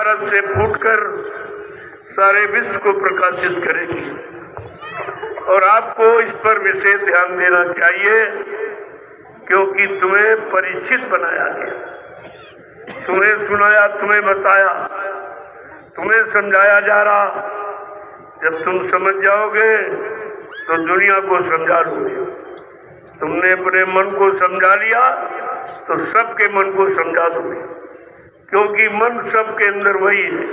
भारत से फूटकर सारे विश्व को प्रकाशित करेगी। और आपको इस पर विशेष ध्यान देना चाहिए, क्योंकि तुम्हें परीक्षित बनाया गया, तुम्हें सुनाया, तुम्हें बताया, तुम्हें समझाया जा रहा। जब तुम समझ जाओगे तो दुनिया को समझा लोगे। तुमने अपने मन को समझा लिया तो सबके मन को समझा दोगे, क्योंकि मन सबके अंदर वही है।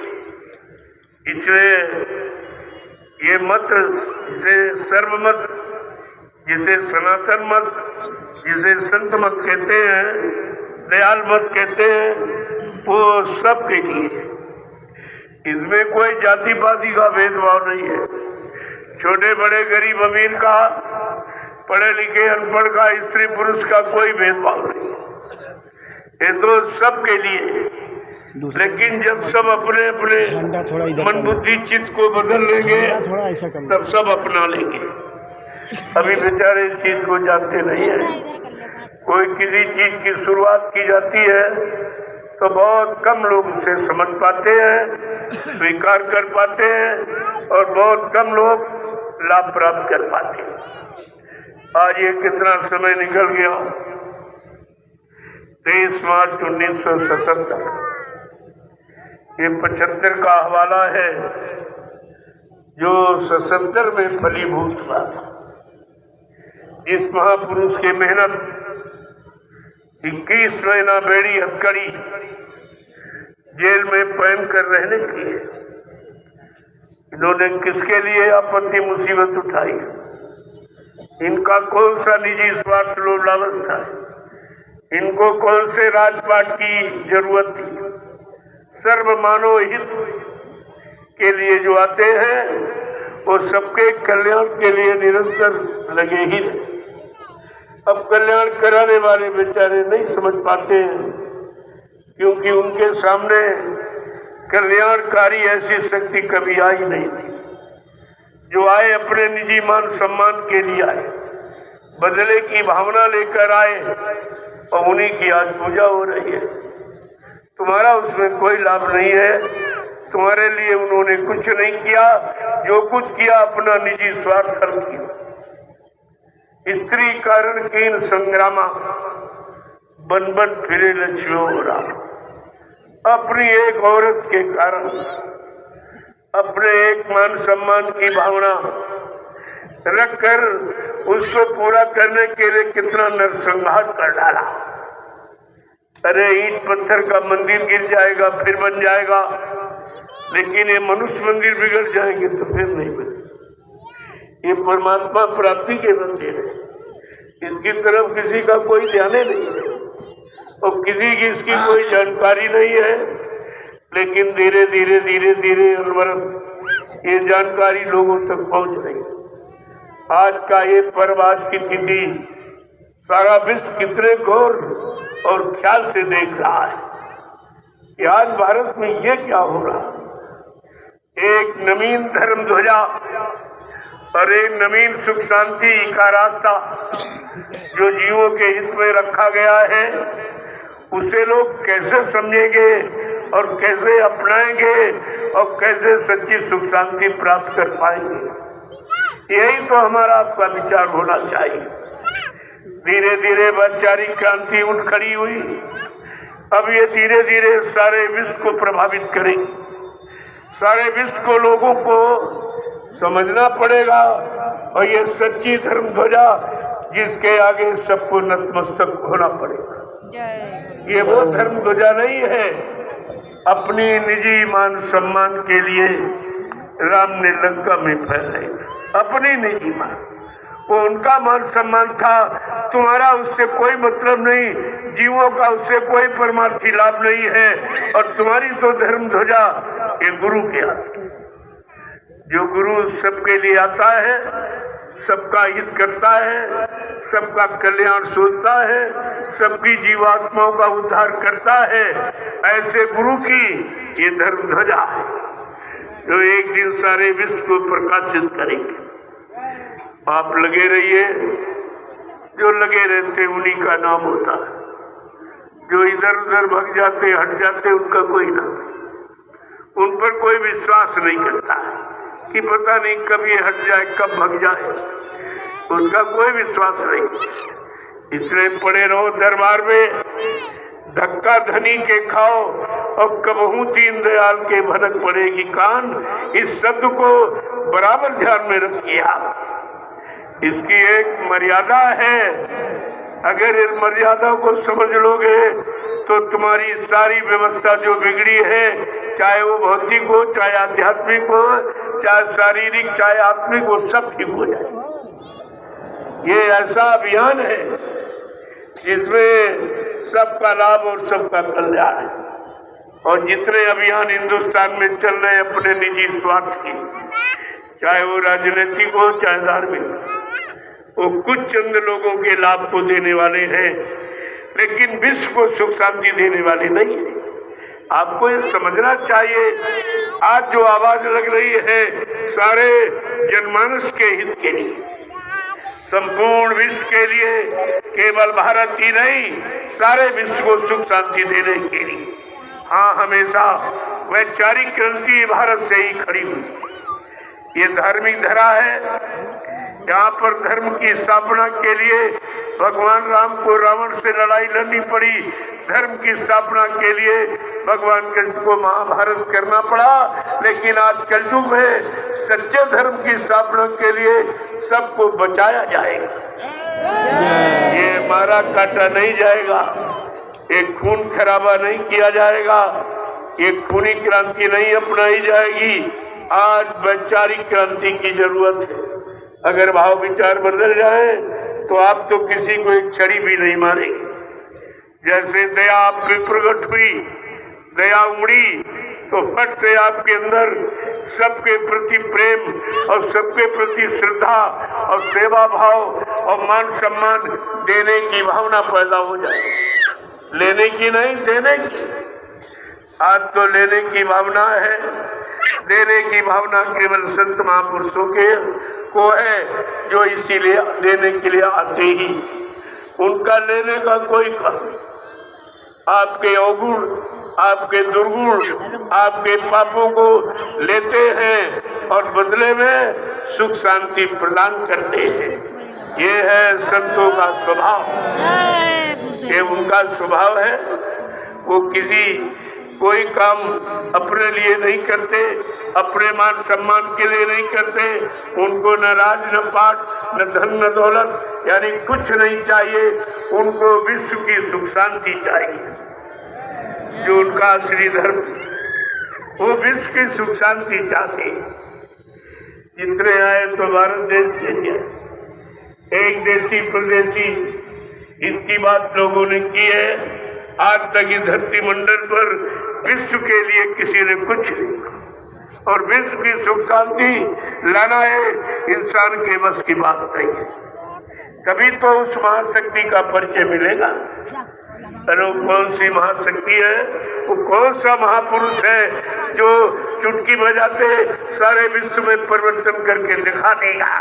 इसलिए ये मत, जिसे सर्वमत, जिसे सनातन मत, जिसे संत मत कहते हैं, दयाल मत कहते हैं, वो सबके लिए। इसमें कोई जाति पाति का भेदभाव नहीं है, छोटे बड़े, गरीब अमीर का, पढ़े लिखे अनपढ़ का, स्त्री पुरुष का कोई भेदभाव नहीं। ये तो सबके लिए। लेकिन जब सब अपने अपने मन बुद्धि चित्त को बदल लेंगे तब सब अपना लेंगे। अभी बेचारे इस चीज को जानते नहीं है। कोई किसी चीज की शुरुआत की जाती है तो बहुत कम लोग उसे समझ पाते हैं, स्वीकार कर पाते हैं, और बहुत कम लोग लाभ प्राप्त कर पाते हैं। आज ये कितना समय निकल गया। 23 मार्च 1977, ये 75 का हवाला है, जो 77 में फलीभूत हुआ था। इस महापुरुष की मेहनत 21 महीना बेड़ी हथकड़ी जेल में पहन कर रहने की है। इन्होंने किसके लिए आपत्ति मुसीबत उठाई? इनका कौन सा निजी स्वार्थ लोभ लालच था? इनको कौन से राजपाट की जरूरत थी? सर्व मानव हित के लिए जो आते हैं वो सबके कल्याण के लिए निरंतर लगे ही हैं। अब कल्याण कराने वाले बेचारे नहीं समझ पाते हैं, क्योंकि उनके सामने कल्याणकारी ऐसी शक्ति कभी आई नहीं थी। जो आए अपने निजी मान सम्मान के लिए आए, बदले की भावना लेकर आए, और उन्हीं की आज पूजा हो रही है। तुम्हारा उसमें कोई लाभ नहीं है। तुम्हारे लिए उन्होंने कुछ नहीं किया, जो कुछ किया अपना निजी स्वार्थ किया। स्त्री कारण कीन संग्रामा, बन बन फिरे लक्ष्यो राम। अपनी एक औरत के कारण, अपने एक मान सम्मान की भावना रखकर उसको पूरा करने के लिए कितना नरसंहार कर डाला। अरे ईंट पत्थर का मंदिर गिर जाएगा फिर बन जाएगा, लेकिन ये मनुष्य मंदिर बिगड़ जाएंगे तो फिर नहीं बने। ये परमात्मा प्राप्ति के मंदिर है, इसकी तरफ किसी का कोई ध्यान नहीं है और किसी की इसकी कोई जानकारी नहीं है। लेकिन धीरे धीरे धीरे धीरे अनवरत ये जानकारी लोगों तक पहुंच रही। आज का ये पर्व, आज की तिथि सारा विश्व कितने गौर और ख्याल से देख रहा है कि आज भारत में ये क्या हो रहा। एक नवीन धर्म ध्वजा और एक नवीन सुख शांति का रास्ता जो जीवों के हित में रखा गया है, उसे लोग कैसे समझेंगे और कैसे अपनाएंगे और कैसे सच्ची सुख शांति प्राप्त कर पाएंगे? यही तो हमारा आपका विचार होना चाहिए। धीरे धीरे वैचारिक क्रांति उठ खड़ी हुई। अब ये धीरे धीरे सारे विश्व को प्रभावित करेगी। सारे विश्व को लोगों को समझना पड़ेगा, और ये सच्ची धर्म ध्वजा जिसके आगे सबको नतमस्तक होना पड़ेगा। ये वो धर्म ध्वजा नहीं है अपनी निजी मान सम्मान के लिए राम ने लंका में फैलाई। अपनी निजी मान, वो उनका मान सम्मान था। तुम्हारा उससे कोई मतलब नहीं, जीवों का उससे कोई परमार्थी लाभ नहीं है। और तुम्हारी तो धर्म ध्वजा ये गुरु के आती है। जो गुरु सबके लिए आता है, सबका हित करता है, सबका कल्याण सोचता है, सबकी जीवात्माओं का उद्धार करता है, ऐसे गुरु की ये धर्म ध्वजा है जो एक दिन सारे विश्व को प्रकाशित करेंगे। आप लगे रहिए, जो लगे रहते उन्हीं का नाम होता है। जो इधर उधर भग जाते, हट जाते, उनका कोई नाम नहीं। उन पर कोई विश्वास नहीं करता कि पता नहीं कब ये हट जाए, कब भग जाए, उनका कोई विश्वास नहीं। इसलिए पड़े रहो दरबार में, धक्का धनी के खाओ और कबहू दीन दयाल के भनक पड़ेगी कान। इस शब्द को बराबर ध्यान में रखिए आप। इसकी एक मर्यादा है, अगर इस मर्यादा को समझ लोगे तो तुम्हारी सारी व्यवस्था जो बिगड़ी है, चाहे वो भौतिक हो, चाहे आध्यात्मिक हो, चाहे शारीरिक, चाहे आत्मिक हो, सब ठीक हो जाए। ये ऐसा अभियान है जिसमें सबका लाभ और सबका कल्याण है। और जितने अभियान हिंदुस्तान में चल रहे हैं अपने निजी स्वार्थ के, चाहे वो राजनीतिक हो चाहे धार्मिक, वो कुछ चंद लोगों के लाभ को देने वाले हैं, लेकिन विश्व को सुख शांति देने वाले नहीं है। आपको ये समझना चाहिए, आज जो आवाज लग रही है सारे जनमानस के हित के लिए, संपूर्ण विश्व के लिए, केवल भारत ही नहीं, सारे विश्व को सुख शांति देने के लिए। हाँ, हमेशा वैचारिक क्रांति भारत से ही खड़ी हुई। ये धार्मिक धरा है, यहाँ पर धर्म की स्थापना के लिए भगवान राम को रावण से लड़ाई लड़नी पड़ी, धर्म की स्थापना के लिए भगवान कृष्ण को महाभारत करना पड़ा। लेकिन आज कलयुग में सच्चे धर्म की स्थापना के लिए सबको बचाया जाएगा, ये मारा काटा नहीं जाएगा, एक खून खराबा नहीं किया जाएगा, एक खूनी क्रांति नहीं अपनाई जाएगी। आज वैचारिक क्रांति की जरूरत है। अगर भाव विचार बदल जाए तो आप तो किसी को एक छड़ी भी नहीं मारेंगे। जैसे दया आप पे प्रकट हुई, दया उमड़ी, तो फट से आपके अंदर सबके प्रति प्रेम और सबके प्रति श्रद्धा और सेवा भाव और मान सम्मान देने की भावना पैदा हो जाए। लेने की नहीं, देने की। आज तो लेने की भावना है, देने की भावना केवल संत महापुरुषों के को है, जो इसीलिए देने के लिए आते ही। उनका लेने का कोई आपके अवगुण, आपके दुर्गुण, आपके पापों को लेते हैं और बदले में सुख शांति प्रदान करते हैं। ये है संतों का स्वभाव, ये उनका स्वभाव है। वो कोई काम अपने लिए नहीं करते, अपने मान सम्मान के लिए नहीं करते। उनको न राज, न पाट, न धन, न दौलत, यानी कुछ नहीं चाहिए। उनको विश्व की सुख शांति चाहिए, जो उनका असली धर्म, वो विश्व की सुख शांति चाहते। जितने आए तो भारत देश से एक देशी प्रदेशी, इसकी बात लोगों ने की है। आज तक इस धरती मंडल पर विश्व के लिए किसी ने कुछ नहीं, और विश्व की सुख शांति लाना है इंसान के बस की बात नहीं है। तभी तो उस महाशक्ति का परिचय मिलेगा। अरे वो कौन सी महाशक्ति है, वो कौन सा महापुरुष है जो चुटकी बजाते सारे विश्व में परिवर्तन करके दिखा देगा।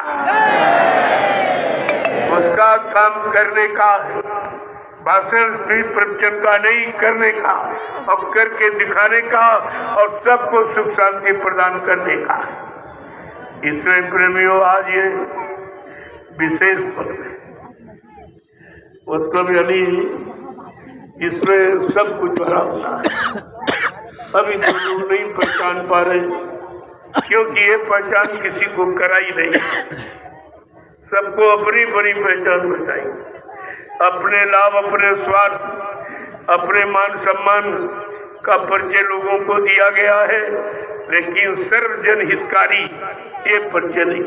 उसका काम करने का, भाषण भी प्रवचन का नहीं, करने का और करके दिखाने का और सबको सुख शांति प्रदान करने का। इसमें प्रेमियों आज ये विशेष पद है, मतलब यानी इसमें सब कुछ भरा होता है। अभी तो लोग नहीं पहचान पा रहे, क्योंकि ये पहचान किसी को कराई नहीं। सबको अपनी बड़ी पहचान बताई, अपने लाभ, अपने स्वार्थ, अपने मान सम्मान का परिचय लोगों को दिया गया है, लेकिन सर्वजन हितकारी ये परिचय नहीं,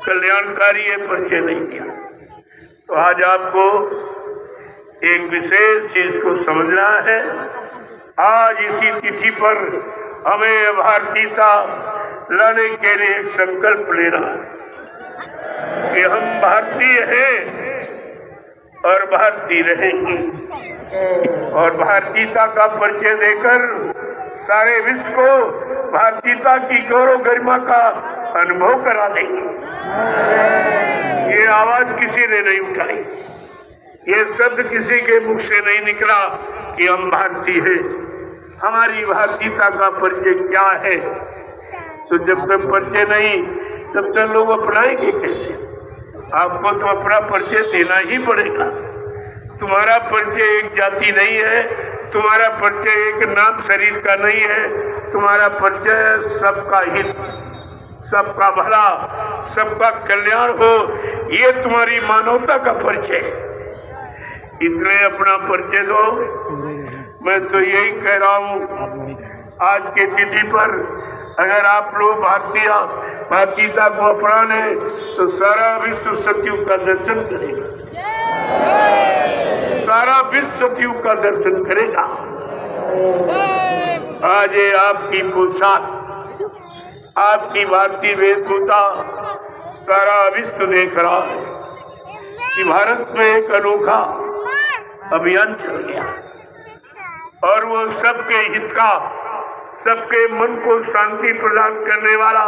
कल्याणकारी ये परिचय नहीं किया। तो आज आपको एक विशेष चीज को समझना है। आज इसी तिथि पर हमें भारतीयता लाने के लिए एक संकल्प लेना है कि हम भारतीय हैं और भारतीय रहेंगे, और भारतीयता का परिचय देकर सारे विश्व को भारतीयता की गौरव गरिमा का अनुभव करा देंगे। ये आवाज किसी ने नहीं उठाई, ये शब्द किसी के मुख से नहीं निकला कि हम भारतीय हैं। हमारी भारतीयता का परिचय क्या है। तो जब तक परिचय नहीं तब तक लोग अपनाएंगे कैसे? आपको तो अपना परिचय देना ही पड़ेगा। तुम्हारा परिचय एक जाति नहीं है, तुम्हारा परिचय एक नाम शरीर का नहीं है, तुम्हारा परिचय सबका हित, सबका भला, सबका कल्याण हो, ये तुम्हारी मानवता का परिचय। इसलिए अपना परिचय दो। मैं तो यही कह रहा हूँ, आज के तिथि पर अगर आप लोग भारतीयता को अपना लें तो सारा विश्व सतयुग का दर्शन करेगा, सारा विश्व सतयुग का दर्शन करेगा। आज ये आपकी पोशाक, आपकी भारतीय वेशभूषा सारा विश्व देख रहा है कि भारत में एक अनोखा अभियान चल गया और वो सबके हित का, सबके मन को शांति प्रदान करने वाला।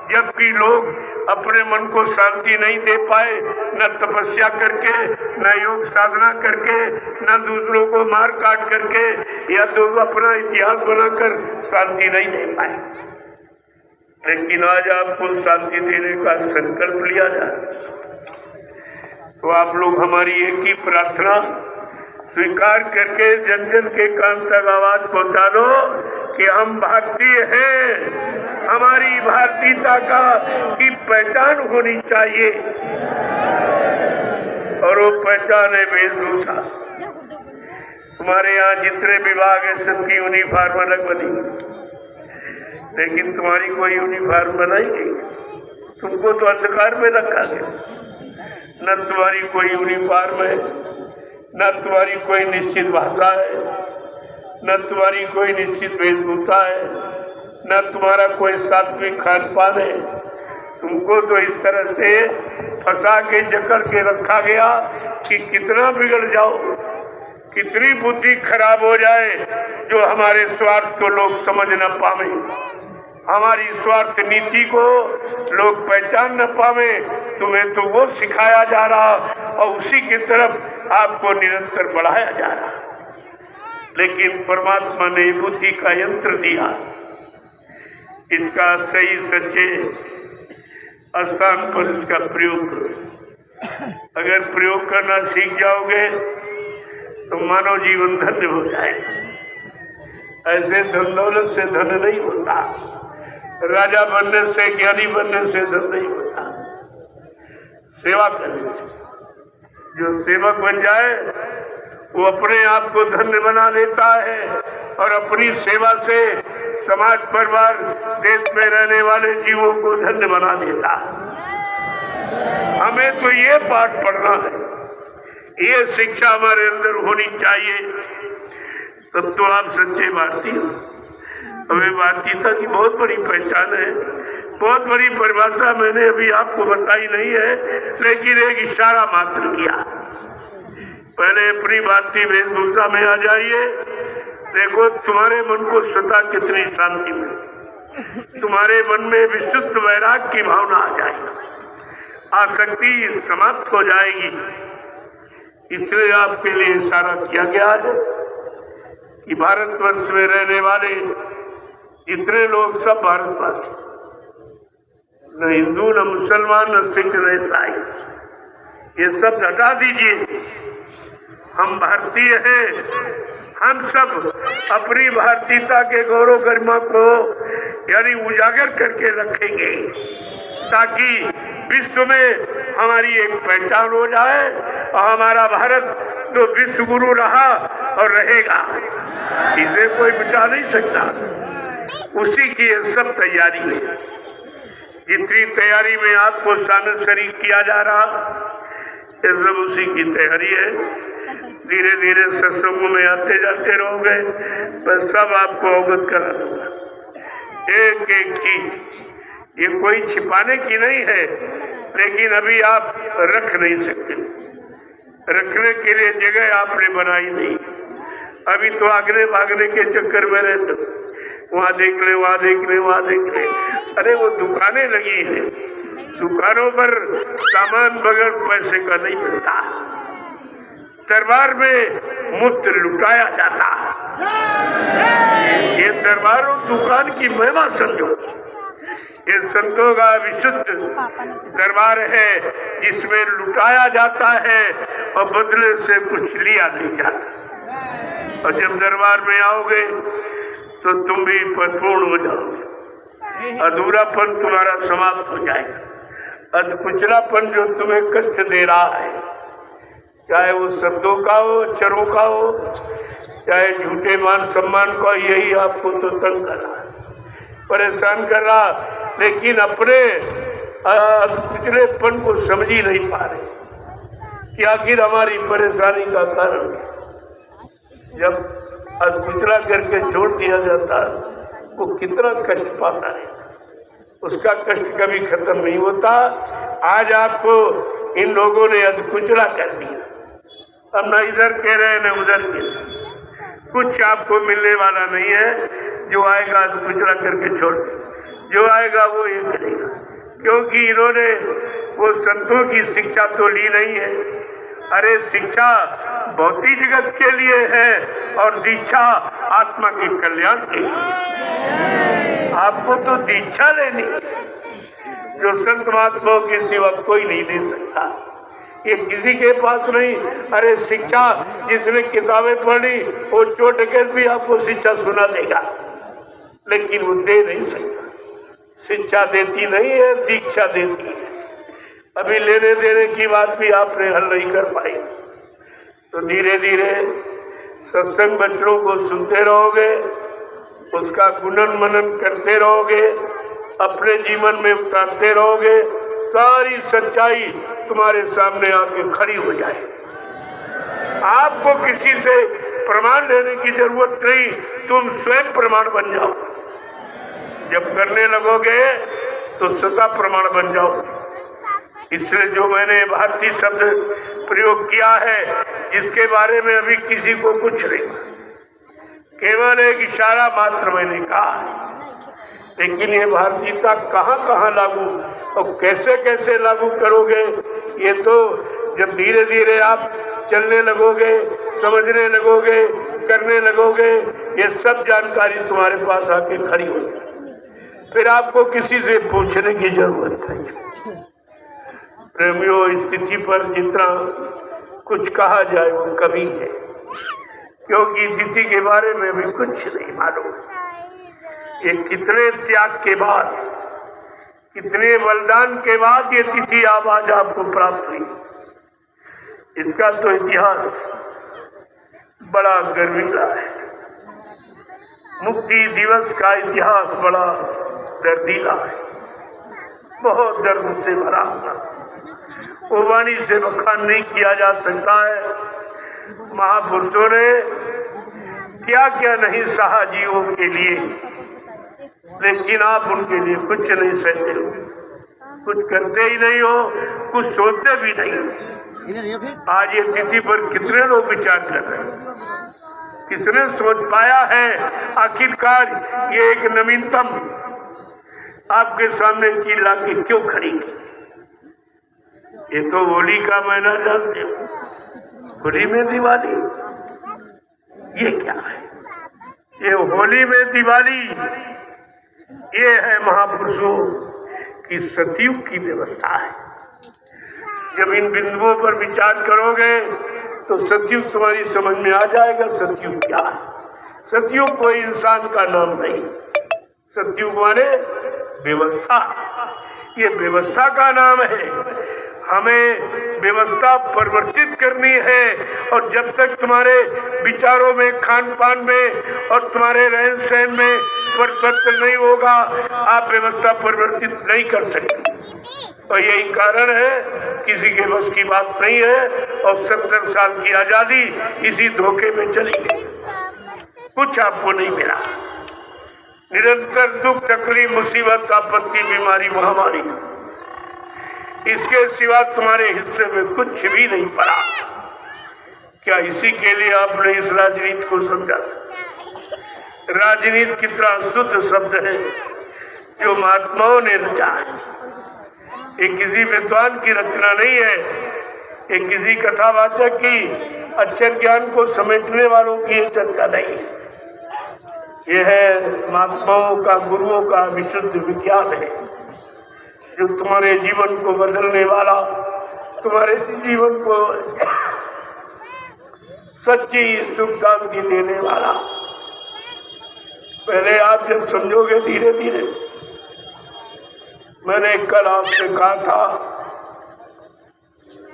जबकि लोग अपने मन को शांति नहीं दे पाए, न तपस्या करके, न योग साधना करके, न दूसरों को मार काट करके, या तो अपना इतिहास बनाकर शांति नहीं दे पाए। लेकिन आज आपको शांति देने का संकल्प लिया जाए तो आप लोग हमारी एक ही प्रार्थना स्वीकार करके जन जन के कान तक आवाज पहुंचा दो कि हम भारतीय हैं, हमारी भारतीयता की पहचान होनी चाहिए। और वो पहचान है वेशभूषा। तुम्हारे यहाँ जितने विभाग है सबकी यूनिफॉर्म अलग बनी, लेकिन तुम्हारी कोई यूनिफॉर्म बनाई गई। तुमको तो अंधकार में रखा गया। न तुम्हारी कोई यूनिफॉर्म है, न तुम्हारी कोई निश्चित भाषा है, न तुम्हारी कोई निश्चित वेशभूषा है, न तुम्हारा कोई सात्विक खान पान है। तुमको तो इस तरह से फंसा के जकड़ के रखा गया कि कितना बिगड़ जाओ, कितनी बुद्धि खराब हो जाए, जो हमारे स्वार्थ को लोग समझ न पावे, हमारी स्वार्थ नीति को लोग पहचान न पावे। तुम्हें तो वो सिखाया जा रहा और उसी की तरफ आपको निरंतर बढ़ाया जा रहा। लेकिन परमात्मा ने बुद्धि का यंत्र दिया, इसका सही सच्चे स्थान पर इसका प्रयोग करो। अगर प्रयोग करना सीख जाओगे तो मानव जीवन धन्य हो जाएगा। ऐसे धन दौलत से धन नहीं होता, राजा बनने से, ज्ञानी बनने से धन नहीं होता। सेवा करने से जो सेवक बन जाए वो अपने आप को धन्य बना लेता है और अपनी सेवा से समाज, परिवार, देश में रहने वाले जीवों को धन्य बना देता है। हमें तो ये पाठ पढ़ना है, ये शिक्षा हमारे अंदर होनी चाहिए, तब तो आप सच्चे भारतीय हो। हमें भारतीयता की बहुत बड़ी पहचान है, बहुत बड़ी परिभाषा मैंने अभी आपको बताई नहीं है, लेकिन एक इशारा मात्र किया। पहले अपनी भारतीय वेशभूषा में आ जाइए, देखो तुम्हारे मन को स्वतः कितनी शांति मिले, तुम्हारे मन में विशुद्ध वैराग की भावना आ जाएगी, आसक्ति समाप्त हो जाएगी। इसलिए आपके लिए इशारा किया गया है कि भारतवर्ष में रहने वाले जितने लोग सब भारतवासी, न हिंदू, न मुसलमान, न सिख, न ईसाई, ये सब हटा दीजिए। हम भारतीय हैं, हम सब अपनी भारतीयता के गौरव गरिमा को यानी उजागर करके रखेंगे, ताकि विश्व में हमारी एक पहचान हो जाए और हमारा भारत तो विश्व गुरु रहा और रहेगा, इसे कोई मिटा नहीं सकता। उसी की सब तैयारी है। जितनी तैयारी में आपको शामिल शरीक किया जा रहा, ये सब उसी की तैयारी है। धीरे धीरे सत्संगों में आते जाते रहोगे, मैं सब आपको अवगत करा दूंगा। एक एक चीज ये कोई छिपाने की नहीं है, लेकिन अभी आप रख नहीं सकते। रखने के लिए जगह आपने बनाई नहीं। अभी तो आगने भागने के चक्कर में रहते, वहाँ देख ले, वहाँ देख ले, वहाँ देख ले। अरे वो दुकानें लगी हैं, दुकानों पर सामान बगैर पैसे का नहीं मिलता। दरबार में मुफ्त लुटाया जाता। ये दरबारों दुकान की महिमा समझो। ये संतों का विशुद्ध दरबार है जिसमें लुटाया जाता है और बदले से कुछ लिया नहीं जाता। और जब दरबार में आओगे तो तुम भी परिपूर्ण हो जाओगे, अधूरापन तुम्हारा समाप्त हो जाएगा। अधकुचलापन जो तुम्हें कष्ट दे रहा है, चाहे वो शब्दों का हो, अक्षरों का हो, चाहे झूठे मान सम्मान का, यही आपको तो तंग कर रहा है, परेशान कर रहा, लेकिन अपने पिछलेपन को समझ ही नहीं पा रहे कि आखिर हमारी परेशानी का कारण। जब अधकुचला करके छोड़ दिया जाता वो कितना कष्ट पाता है, उसका कष्ट कभी खत्म नहीं होता। आज आपको इन लोगों ने अधकुचला कर दिया, अब न इधर कह रहे न उधर कह रहे, कुछ आपको मिलने वाला नहीं है। जो आएगा अधकुचला करके छोड़ दे, जो आएगा वो ये करेगा, क्योंकि इन्होंने वो संतों की शिक्षा तो ली नहीं है। अरे शिक्षा भौतिक जगत के लिए है और दीक्षा आत्मा के कल्याण के लिए। आपको तो दीक्षा लेनी जो संत महात्माओं के सिवा कोई नहीं दे सकता, ये किसी के पास नहीं। अरे शिक्षा जिसने किताबें पढ़ी वो चोट के भी आपको शिक्षा सुना देगा, लेकिन वो दे नहीं सकता। शिक्षा देती नहीं है, दीक्षा देती है। अभी लेने देने की बात भी आपने हल नहीं कर पाई, तो धीरे धीरे सत्संग बच्चों को सुनते रहोगे, उसका गुणन मनन करते रहोगे, अपने जीवन में उतारते रहोगे, सारी सच्चाई तुम्हारे सामने आके खड़ी हो जाए। आपको किसी से प्रमाण लेने की जरूरत नहीं, तुम स्वयं प्रमाण बन जाओ। जब करने लगोगे तो सदा प्रमाण बन जाओ। इसलिए जो मैंने भारतीय शब्द प्रयोग किया है, जिसके बारे में अभी किसी को कुछ नहीं, केवल एक इशारा मात्र मैंने कहा, लेकिन ये भारतीयता कहाँ कहाँ लागू और कैसे कैसे लागू करोगे, ये तो जब धीरे धीरे आप चलने लगोगे, समझने लगोगे, करने लगोगे, ये सब जानकारी तुम्हारे पास आके खड़ी होगी। फिर आपको किसी से पूछने की जरूरत नहीं। प्रेमियों, स्थिति पर जितना कुछ कहा जाए वो कमी है, क्योंकि तिथि के बारे में भी कुछ नहीं मालूम। ये कितने त्याग के बाद, कितने बलिदान के बाद ये तिथि आज आपको प्राप्त हुई, इसका तो इतिहास बड़ा गर्वीला है। मुक्ति दिवस का इतिहास बड़ा दर्दीला है, बहुत दर्द से भरा हुआ, वो वाणी से बखान नहीं किया जा सकता है। महापुरुषों ने क्या क्या नहीं सहा जीवों के लिए, लेकिन आप उनके लिए कुछ नहीं सहते हो, कुछ करते ही नहीं हो, कुछ सोचते भी नहीं। आज ये तिथि पर कितने लोग विचार कर रहे हैं, किसने सोच पाया है आखिरकार ये एक नवीनतम आपके सामने चीज लाके क्यों खड़ी की। ये तो होली का महीना जानते हो, होली में दिवाली, ये क्या है? ये होली में दिवाली, ये है महापुरुषों की सतयुग की व्यवस्था है। जब इन बिंदुओं पर विचार करोगे तो सतयुग तुम्हारी समझ में आ जाएगा। सतयुग क्या है? सतयुग कोई इंसान का नाम नहीं, सतयुग माने व्यवस्था, ये व्यवस्था का नाम है। हमें व्यवस्था परिवर्तित करनी है, और जब तक तुम्हारे विचारों में, खान पान में और तुम्हारे रहन सहन में परिवर्तन नहीं होगा, आप व्यवस्था परिवर्तित नहीं कर सकते। और यही कारण है किसी के बस की बात नहीं है, और 70 साल की आजादी इसी धोखे में चली गई, कुछ आपको नहीं मिला। निरंतर दुख, तकलीफ, मुसीबत, आपत्ति, बीमारी, महामारी, इसके सिवा तुम्हारे हिस्से में कुछ भी नहीं पड़ा। क्या इसी के लिए आपने इस राजनीति को समझा? राजनीति कितना शुद्ध शब्द है जो महात्माओं ने रचा है। ये किसी विद्वान की रचना नहीं है, ये किसी कथावाचक की अक्षर ज्ञान को समेटने वालों की चर्चा नहीं है। यह है महात्माओं का, गुरुओं का विशुद्ध विज्ञान है, जो तुम्हारे जीवन को बदलने वाला, तुम्हारे जीवन को सच्ची सुख शांति देने वाला। पहले आप जब समझोगे धीरे धीरे, मैंने कल आपसे कहा था,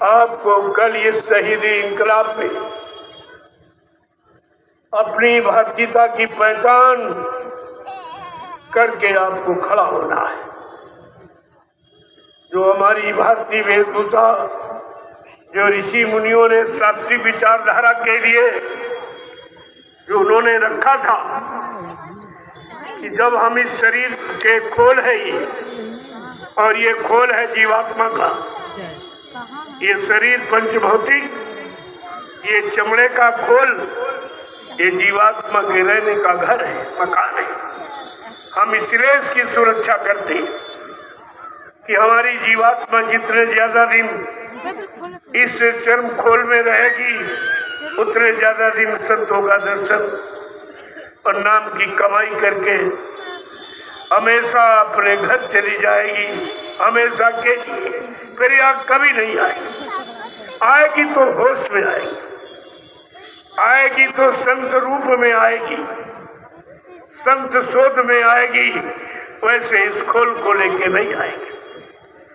आपको कल ये शहीदी इंकलाब में अपनी भारतीयता की पहचान करके आपको खड़ा होना है। जो हमारी भारतीय वेशभूषा, जो ऋषि मुनियों ने शास्त्रीय विचारधारा के लिए जो उन्होंने रखा था कि जब हम इस शरीर के खोल है ये, और ये खोल है जीवात्मा का, ये शरीर पंचभौतिक, ये चमड़े का खोल, ये जीवात्मा के रहने का घर है, मकान है। हम इसलिए इसकी सुरक्षा करते हैं कि हमारी जीवात्मा जितने ज्यादा दिन इस चर्म खोल में रहेगी, उतने ज्यादा दिन संतों का दर्शन और नाम की कमाई करके हमेशा अपने घर चली जाएगी, हमेशा के लिए फिर यहाँ कभी नहीं आएगी। आएगी तो होश में आएगी, आएगी तो संत रूप में आएगी, संत शोध में आएगी, वैसे इस खोल को लेके नहीं आएगी।